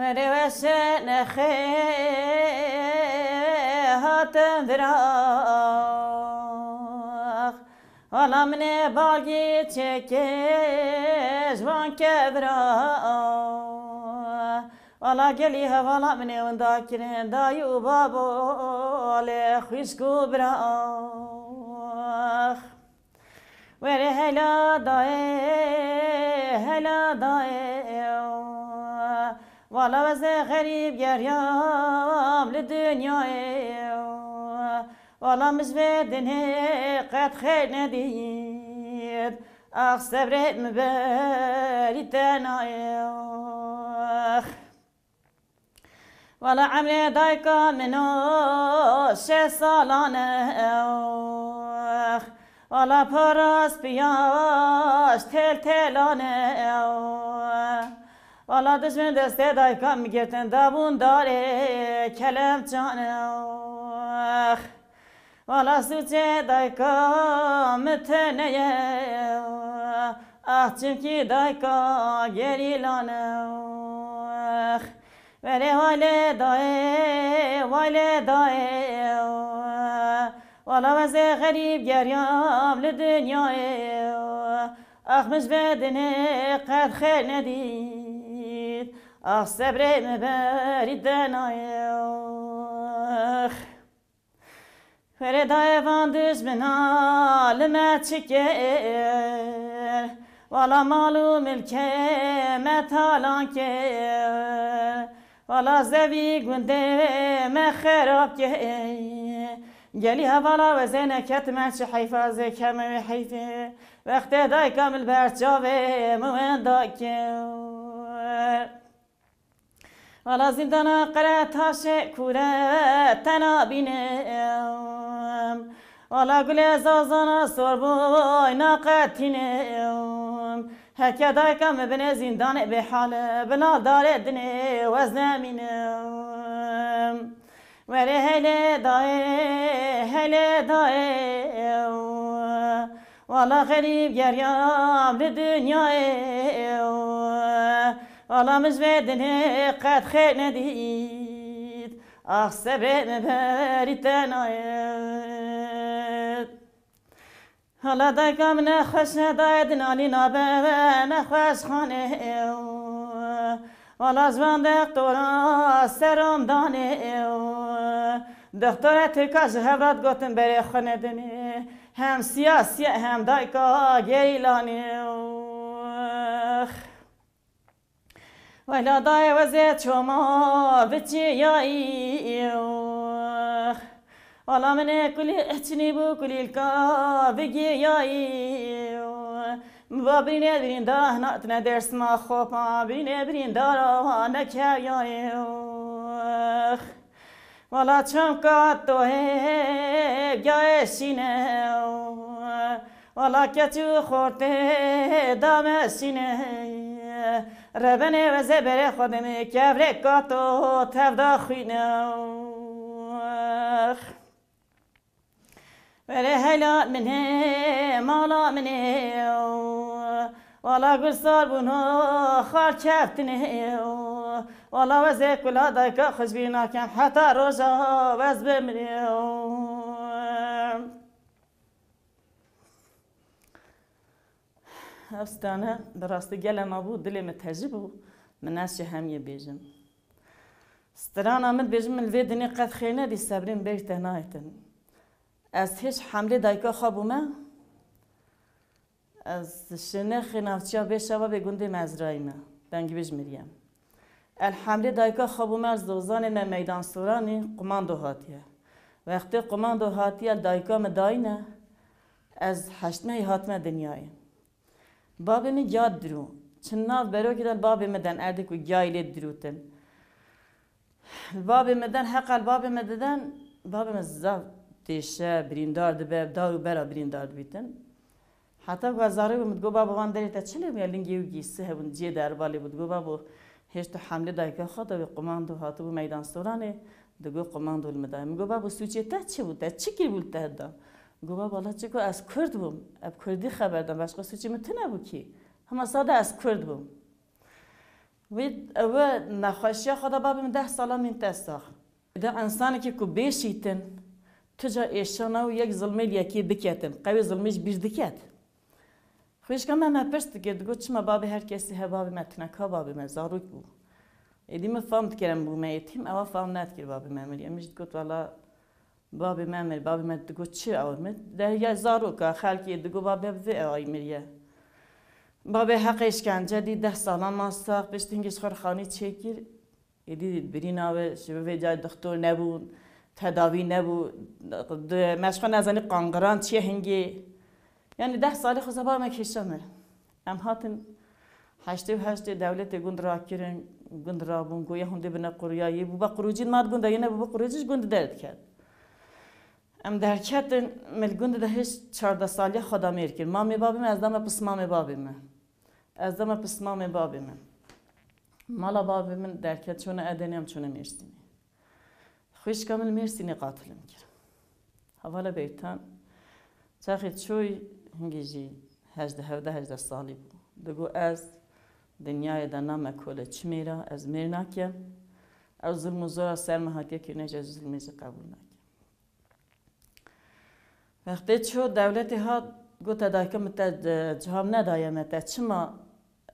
وريوسن هاتم فراغ ولا من باقي تشكيز وان كبراغ ولا قليها ولا من ونداكرين دايو بابو لخوشكو براغ وري هلا داي ولا وزي غريب يريام للدنيا ولا مزبدني قد خير نديد اخ صبرت مباري تنايا ولا عمري دايكا منو شي صالانه ولا پاراس بیاش تلانه ولا دشمن دسته دایکا میگرتن دابون داره کلم جانه ولا سوچه دایکا متنه چمکی دایکا گریلانه ولی والدای ولا وزي غريب جريام للدنيا مش بدني قد خير نديد صبري مبارد دنايا فرداي فاندش منا لما تشكر ولا مالو ملكي متالان كر ولا زبي قندي ما خراب كر جالي هفلا وزينة كتمت حيفا زي كامل حيفا وقت داي كامل برشاوي موين داكر ولا زندانا قرأتها شكورة تنابينم ولا قولي زازانا صربوي ناقتينم هكا داي كامل بني زندان بحالة بلا داردني وزنامينم ولی هلی دای والا غریب گریام لدنیای والا مزبدنی قد خیر ندید صبر مبری تناید حالا دایکم نخوش نداید نالی نابه نخوش خانه والا زبان دکتورا سرم دانه دکتورا ترکاش هفراد گوتن بری خونه دنی هم سیاسی هم دایکا گیلانی ولا دای وزید شما بچی یایی ولا من کلی احتنی بو کلی الکا بگی یایی برینه برین داره ناتنه درس ما خوبا برین داره نکیایی ولا چم کاتو گایشینه ولا کچو خورده دامشینه ربنه و زبره خودمه کبره کاتو تفدا خوینه ولی هلال منه مالا منه ولا قرصار بنو خار كافتنه ولا وزي كل دايكا خشبينا كم حتى رجا وز بمريو أستانا دراسة جل ما بو دلي متهجبو من ناس هم يبيجم استرانا من بيجم من الفيدني قد خينا دي صابرين بيرته نايتن از هیچ حمله دایکا خوابومه از شنخ نافچیا بشوا به گنده مزرایمه بنگی بج مریم الحمله دایکا خوابومه از دوزان نه میدان سورانی قماندو هاتیه وقتی قماندو هاتیه دایکا مداینه از هشتمه هاتمه دنیای بابی می یاد درو چناف برو که بابی مدن ارده که گایلی دروتن بابی مدن حق بابی مدن بابی مزاف تیشه بریندار دبه دارو برا بریندار بیتن حتی که زاره بود گو بابا وان داری تا چلی میاد لینگی و گیسه هون جی در بالی بود گو بابا هیچ تو حمله دایکا خود و قماندو هاتو و میدان سورانه دگو قماندو المدایم گو بابا سوچه تا چی بود تا چی کی بود تا دا گو بابا الله چیکو از کرد بوم اب کردی خبر دم باشقا سوچه متنه بود کی هم ساده از کرد بوم و نخوشی خدا بابی من 10 ساله من تستاخ ده انسانی که کو بیشیتن تجا ایشانا و یک ظلمی یکی دکتن قوی ظلمیش بیر دکت خویش که من پرست کرد گفت چما بابی هر کسی ها بابی متنکا بابی من زاروک بو ایدی من فهمت کردم بو میتیم اوا فهم نت کرد بابی من مری امیش گفت والا بابی من مری بابی من گفت چی اول من ده یا زاروکا خالکی دگو بابی بوی آی مریه بابی حقش کنجه دی 10 ساله ماستاق بشتینگش خورخانی چکیر ایدی برین آوه شبه جای دکتر نبود تداوی نبود مشخص نزنی قانقران چیه هنگی یعنی 10 سالی خود بابا مکشمه ام هاتن 88 دولت گند را کردن گند را بون گویا هنده بنا قریایی بابا قروجین ماد گنده یه نه بابا قروجیش گند درد کرد ام در کردن مل گند دهش 14 سالی خدا میر کرد مامی بابیم از دم پس مامی بابیم از دم پس مامی بابیم مالا بابی من در کرد چون ادنیم چون میرسینی خوش کامل میرسینی قاتلم کرد حوالا بیتان چاخی چوی هنگیجی 18 سالی بود دگو از دنیای دنام کل چمیرا از میر نکیم او ظلم و زورا سرمهاتیه که نجا ظلمیزی قبول نکیم وقتی چو دولتی ها گوتا دایکم تا جهام ندایم تا چما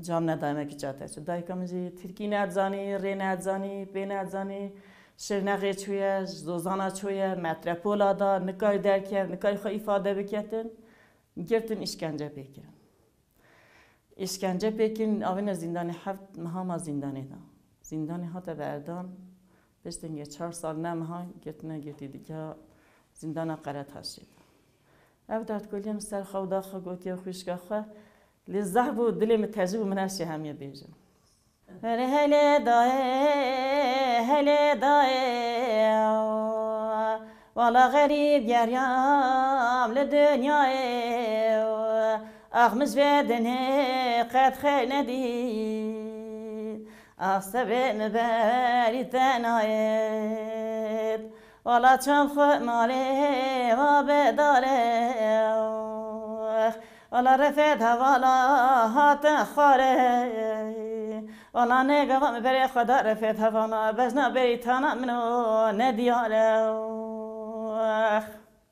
جام ندایم که جاته چو دایکم جی ترکی ندزانی ری ندزانی پی ندزانی شرنقی چویه زوزانا چویه مترپولا دا نکای درکه نکای خو ifade بکتن گرتن işkence بکن işkence بکن آوین زندانی 7 ماه زندانی دا زندانی ها تا بردان بشتن 4 سال نمها گرتن گرتی دیگه زندان قرات هستید او داد کلیم سر خو داخل گوتی و خوشگاه خو لذت بود دلم تجربه مناش همیه بیجم هله دای والا غریب گریم لدنیای اغمز بدنه قد خیل ندید اصبه نبری تناید والا چم خود مالی و بداره والا رفت والا هات خاره والا نگاه بری خدا رفت والا بزنا بری تانا منو ندیاره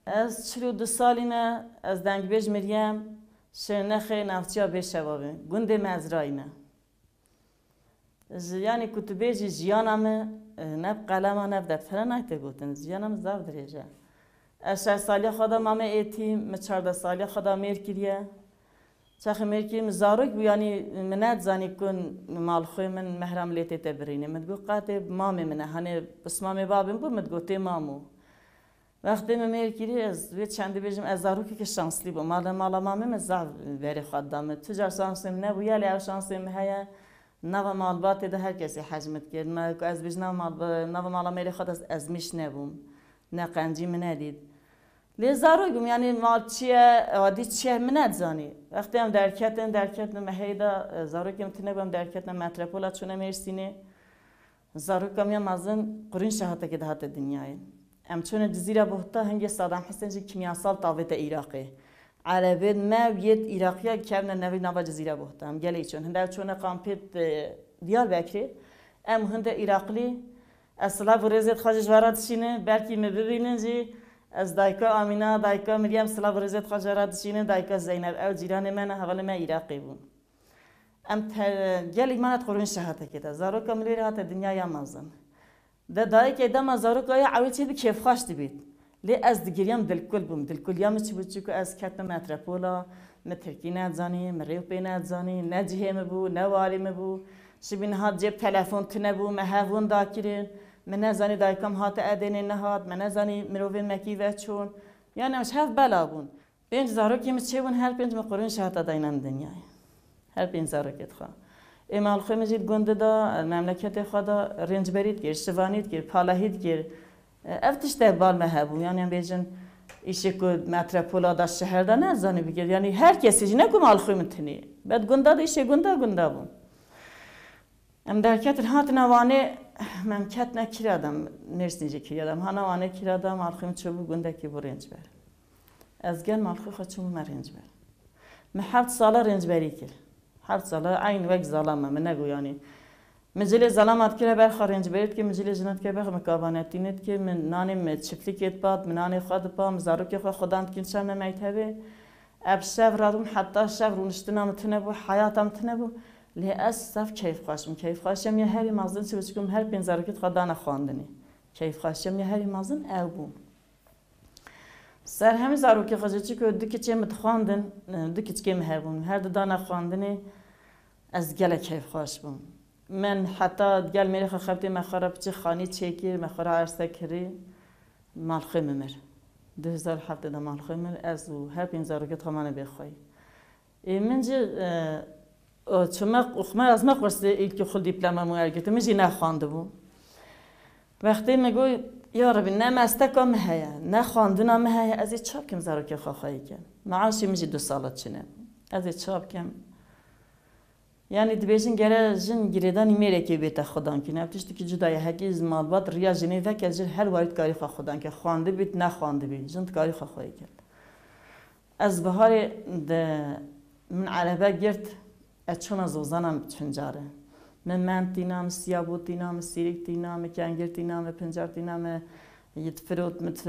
از 42 سالینه از دنگ بیج مریم شرنخه نفتیا بشوابه گنده مزرایینه یعنی کتبه جیانمه نب قلمه نب دفتره نایته گوتن جیانم زاو درجه از 6 سالی خدا مامه ایتیم 14 سالی خدا میر کریه چخ میر کریم زاروک بو یعنی منت زانی کن مال خوی من محرم لیته تبرینه مدگو قاطب مامه منه هنه بس مامه بابم بود مدگو تی مامو وقتی من میر کری از وی چندی بیجم از زاروکی که شانسلی بود مالا مامه من زاو بری خود دامه تجار شانسیم نه بو یالی او شانسیم هیا نو مال باتی ده هر کسی حجمت کرد ما از بیش نو مالا میری خود از میش نبوم نه قنجی من ندید لیزاروی بوم یعنی مال چیه عادی چیه من ندزانی وقتی هم درکتن مهیدا زاروی کم تنه بام درکتن متروپولا چونه میرسینه زاروی کمی مازن قرین شهاته که دهات دنیای ام چونه جزیره بوده هنگی صدام حسین جی کیمیاسال تاویت عراقی عربی ما وید عراقیه که من نوی نوا جزیره بوده ام گلی چون هنده چونه قامپیت دیار بکری ام هنده عراقی اصلا ورزت خواجش ورد شینه برکی مبینن جی از دایکا آمینا دایکا مریم سلام ورزت خواجرات شینه دایکا زینب او جیران من حوال ما عراقی بون ام گلی منات قرون شهاته کده زارو کاملی رهات دنیا یا مازن ده دایک ادم زارو کای عویل چی کیف خواست بید لی از دیگریم دلکل بوم دلکلیام چی بود چیکو از کتم متروپولا مترکی نزانی مریوپی نزانی نجهم بو نواری مبو شبین هات جیب تلفن تنبو مهون داکرین من نزانی دایکم هات ادینه نهاد من نزانی مروین مکیوه چون یعنی مش هف بلا بون پنج زارو کیم چه بون هر پنج مقرون شهاده داینم دنیای هر پنج زارو کت خوا ایمال خوی مجید گنده دا مملکت خدا رنج برید گیر شوانید گیر پالهید گیر افتش تبال مهبو یعنی بیجن ایشی که متروپولا دا شهر دا نزانی بگیر یعنی هر کسی نه که مال خوی متنی بعد گنده دا ایشی گنده بون ام درکت هات نوانه ممکن نکردم نرسیده کردم ها نوانه کردم مالخیم چوبو گنده کی برنج بر از گن مالخی خود چوبو مرنج بر من 7 ساله رنج بری کرد 7 ساله عین وقت ظالمه من نگو یعنی مجلس ظلامت که بر خارج برید که مجلس جنت که بخ مکابانتی نت که من نانی متشفلی کت باد من نانی خود پام زارو که خودم کنشم نمیتهبه ابشر رادم حتی شب رونشتنام تنبو حیاتم تنبو للأسف کیف خاشم یه هری مازن چه بچکم هر پنج زارو که خدا نخواندنی کیف خاشم یه هری مازن او سر همین زارو که خواجه که دو که متخواندن دو که مهربون هر دو دانه خواندنی از گله کیف خواش بوم من حتی گل میره خبتی مخارب چه خانی چکیر مخارا عرصه کری مالخی ممر 2007 ده مالخی مر از و هر پین زارو که تمامه بخوای منجی چما خما از ما قرص ایل که خود دیپلم موارگت میجی نخوانده بوم وقتی میگوی یا ربی نه مستکم هیا نه خواندنم هیا از این چاپ کم زارو که خواهی کن معاشی میجی 2 سالت چنه از این چاپ کم یعنی دبیجن گره جن گریدانی میره که بیت خودان کنه ابتشتی که جدای حکیز مالبات ریا جنی و که جن هر وارد کاری خودان که خوانده بیت نخوانده بیت جن کاری خواهی کرد از بهار من عربه گرت اتشون از وزنم چنجاره من تینام سیابوت تینام سیریک تینام کنگر تینام پنجار تینام یتفروت مت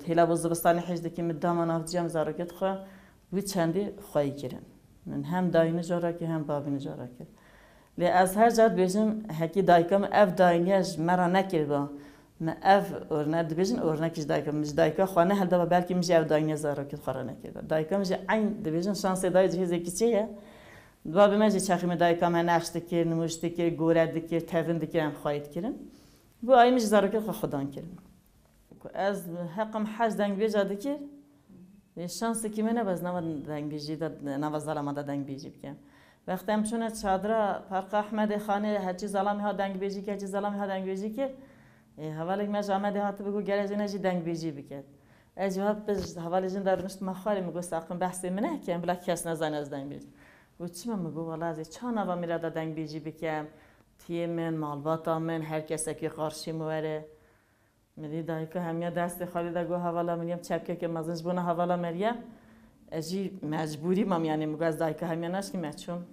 هلا بزبستانی حجده که مدام نافجیم زارکت خو وی چندی خواهی کردن من هم داینه جارا که هم بابینه جارا کرد لی از هر جد بیشم هکی دایکم اف داینیش مرا نکرد با ما اف اورنه دبیشن اورنه کش دایکم مش دایکا خانه هل دبا بلکه مش اف داینه زارا کرد خورا نکرد دایکم مش عین دبیشن شانس دای جهیز کیچیه دوا به مجی چخیم دایکم نقشت کرد نموشت کرد گورد کرد تفند کرد هم خواهید کردن بو آی مش زارا کرد خودان کرد از حقم حج دنگ بیجاده کرد شانسی که منه باز نماد دنگ بیجی داد نواز ظلم داد دنگ بیجی بکن وقتی هم چونه چادر پرق احمد خانه هرچی ظلمی ها دنگ بیجی که هرچی ظلمی ها دنگ بیجی که حوالی مش آمده هات بگو گرجه نجی دنگ بیجی بکن از جواب بز حوالی جن در نشت مخالی میگو ساقم بحثی منه که بلا کس نزن از دنگ بیجی و چی من میگو والا از چند نوا میره داد دنگ بیجی بکن تیم من مالباتا من هر کسی که قارشی موره می‌دی دایکا همیا دست خالی دگو حوالا منیم چپکه که مازنش بونه حوالا مریم اجی مجبوری مام یعنی میگو از دایکا همیا نش که مچون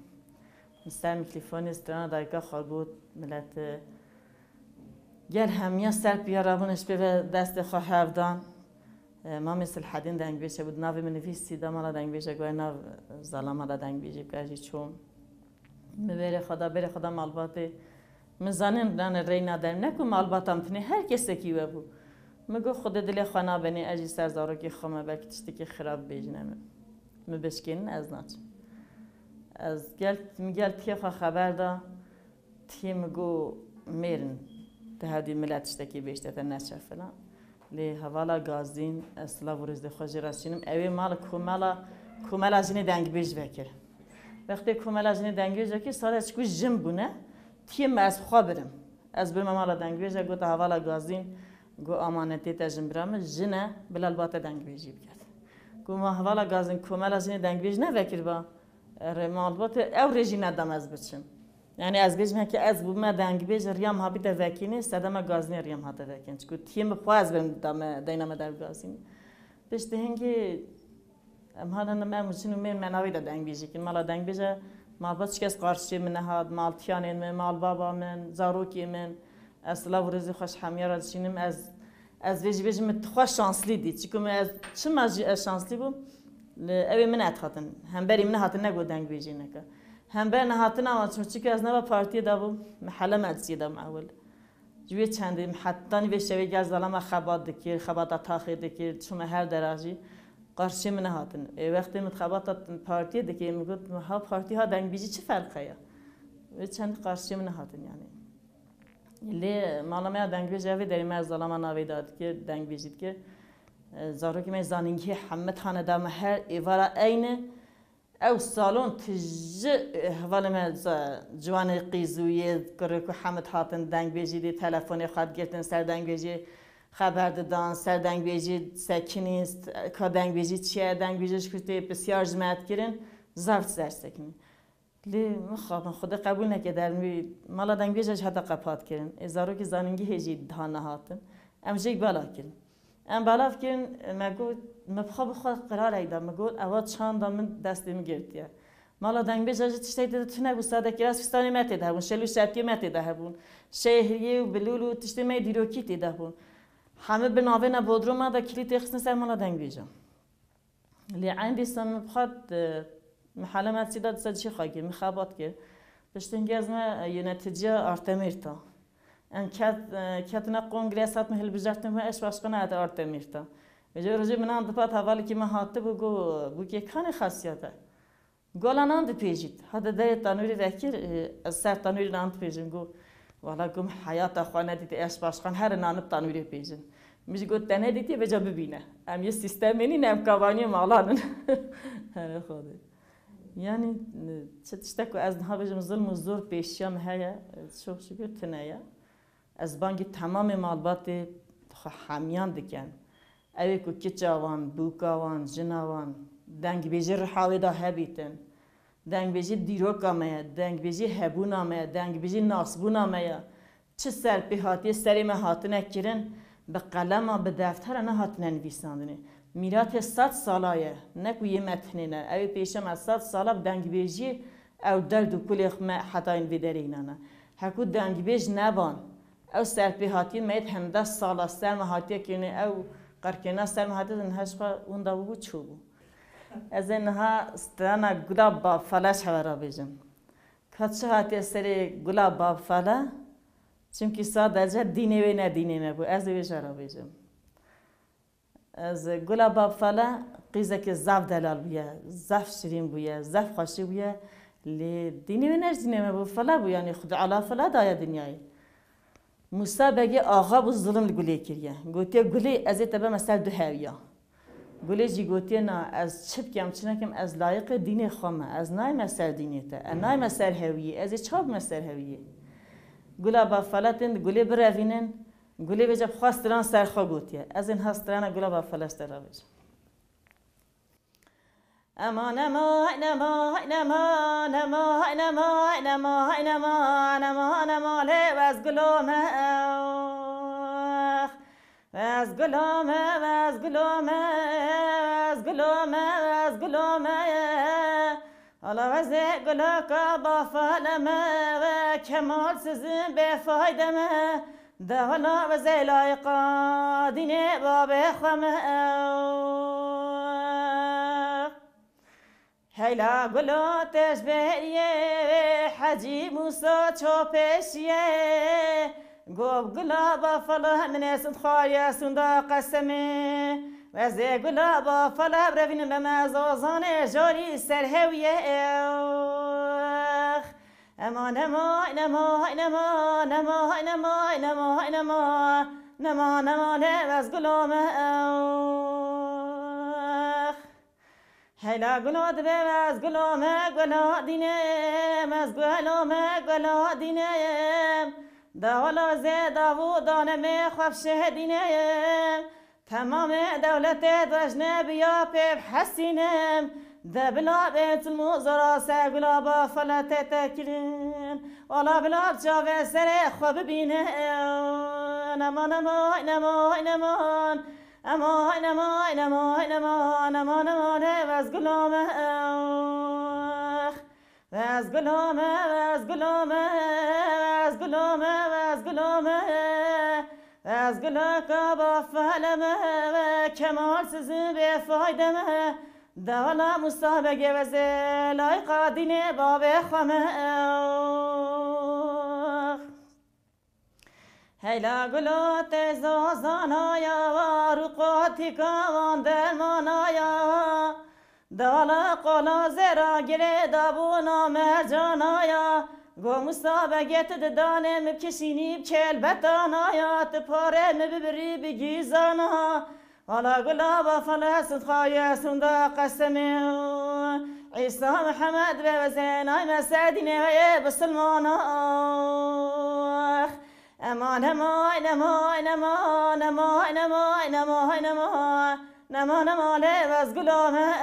مستر میکلیفون استران دایکا خال بود ملت گر همیا سر بیارابونش به دست خواه هفدان ما مثل حدین دنگ بیشه بود ناوی منویسی دامالا دنگ بیشه گوه ناو ظلامالا دنگ بیجی بگه چون بره خدا مالباته مزانم دان ری ندارم نکو مالباتم تنی هر کسی کی بود مگو خود دل خانه بنی اجی سرزارو کی خمه بلکه تشتی که خراب بیجنم مبشکین از ناچ از گل تیخا خبر دا تی مگو میرن تهدی ملت تشتی بیشتر نشه فلان لی حوالا گازین اصلا ورز دخوجی راسینم اوی مال کومالا جنی دنگ بیج بکر وقتی کومالا جنی دنگ بیج بکر ساده چکو جم بونه تیم از خبرم از برم مالا دنگ بیجه گوت حوالا گازین گو امانتی تجربه برام جنه بلال بات دنگ بیجی بکرد گو ما حوالا گازین کومل از این دنگ بیج نه وکر با رمال بات او رژی ندم از بچم یعنی از بیجم که از بوم دنگ بیج ریام ها بیت وکینه صدام گازین ریام ها وکین چکو تیم خواز برم دام دینام در گازین بشته هنگی امهالا نمام مشینو مناوی دنگ بیجی که مالا دنگ بیجه مال بچه کس قارچی من هاد مال تیانین من مال بابا من زاروکی من اصلا ورزی خوش همیار داشتیم از ویژه متخوش شانسلی دید چیکم از چه ماجی شانسلی بوم اوی من اتخاتن هم بری من هاتن نگو دنگ بیجی نکه هم بر نهاتن آمد چون از نبا پارتی دابم محله مدرسی دام اول جوی چندی حتی به شوی گز دلم خبات دکیر خبات تاخیر دکیر چون هر درجی قارچی من هاتن وقتی متخبات پارتی دکیر میگفت ها پارتی ها دنگ بیجی چه فرقه و چند قارچی من هاتن یعنی لی مالامه دنگ بیجی اوی داری مرز دلم ناوی داد که دنگ بیجید که زارو که من زانینگی همه تانه دام هر ایوارا اینه او سالون تج حواله من جوان قیزویه کره که همه هاتن دنگ بیجیدی تلفن خود گرتن سر دنگ بیجی خبر دادن سر دنگ بیجی سکنیست که دنگ بیجی چیه دنگ بیجیش کشته بسیار جمعیت کردن زفت زرد سکنی لی مخابن خدا قبول نکردن مالا دنگ بیجیش حتی قپات کردن ازارو که زانینگی هجی دهان نهاتن امجیک بالا کردن ام بالا کردن مگو مبخواب خود قرار ایدم مگو اواد چند من دستی میگرتیه مالا دنگ بیجا تشتی ده تنه بو ساده کلاس فستانی مت ده بون شلو شرطی مت ده بون شهریه و بلولو تشتی می دیروکی ده بون همه بناوه نه بودروما ده کلیت خسن سر مالا دنگ بیجا لی عندي سم بخد محل ما تسيدات سادشي خاكي مخابط كي باش تنجز ما ينتجيا ارتميرتا ان كاتنا كونغريسات مهل بجرت ما ايش باش قناعه ارتميرتا بيجي رجع من عند بات حوالي كي ما هاتب بو كي كان خاصيته قال انا عند بيجيت هذا ده تنوري ذكر السر تنوري عند بيجين جو والله قوم حياه اخوانا دي ايش باش قن هر نان تنوري بيجين مش قلت تنه ديتي بجا ببینه ام یه سیستمی نیم کابانی مالان هر خدا یعنی چه تشتکو از نها بجم ظلم و زور پیشیام هیا شوف شکر تنایا از بانگی تمام مالبات حامیان دکن اوی کو کچاوان بوکاوان جناوان دنگ بیجی رحاوی دا هبیتن دنگ بیجی دیروکا میا دنگ بیجی هبونا میا دنگ بیجی ناسبونا میا چه سر پیهاتی سری مهاتنه کرن به قلم و به دفتر نه هات نویساندنی میراث 100 ساله نه کوی متنی نه اوی پیشم از 100 ساله دنگ بیجی او درد و کلی خم حتی این بدرینه نه هکو دنگ بیج نبان او سرپیهاتی میت هم 10 ساله سر مهاتی کنه او قرکنه سر مهاتی نهش خو اون داو بود چوب از اینها استرانا گلاب با فلاش هوا بیجم کاتش هاتی سری گلاب با فلا چونکی ساده دینه و نه دینه مبو از ویژه بیجم از گلاب با فلا قیزه که زاف دلال بیه زاف شیرین بیه زاف خوشی بیه لی دینه و نه دینه مبو فلا بو یعنی خود علا فلا دایا دنیای موسی بگی آقا بو ظلم لگولی کریه گوتی گولی از تبه مثل دو هویا گولی جی گوتی نه از چپ کم چنکم از لایق دین خامه از نای مثل دینه تا نای مثل هویه از چاب مثل هویه گلا با فلاتن گلی برافینن گلی بجا خواستران سرخا گوتیه از این هستران گلا با فلست را بجا اما نما نما نما نما نما نما نما نما نما لی واز گلومه واز گلومه واز گلومه واز گلومه واز گلومه الله وزه گلا کا با فلمه و کمال سزن به فایده مه دهلا وزه لایقا دینه باب خمه هیلا گلا تشبهیه حجی موسا چوپشیه گوب گلا با فلا من اسند خواهی سندا قسمه وزه گلا با فلا بروین بمزازان جاری سرهویه اما نما نما نما نما نما نما نما نما نما نواز گلامه هلا گلا دبه از گلامه گلا دینم از گلامه گلا دینم داولا زیدا و دانمه خواب شهدینم تمام دولت دجنه بیا پیب حسینم دبلا بیت الموزرا سگلا با فلت تکرین والا بلا بجاوه سر خواب بینه نما نما نما نما اما نما نما نما نما نما نواز گلامه واز گلامه واز گلامه واز گلامه واز گلامه از گلکا با فهلمه و کمال سزن به فایدمه دوالا مستحبگه و زلایقا دینه باب خمه هیلا گلا تزازانایا و رقاتی کاوان درمانایا دوالا قلا زرا گره دابونا مرجانایا گو مسابقت ددانه مبکشینی بکل بطانایات پاره مببری بگیزانا والا گلا با فلسط خواهی سندا قسمه عیسی محمد به وزنای مسدینه و بسلمانا امان امان امان امان امان امان امان امان نما نما لباس گلامه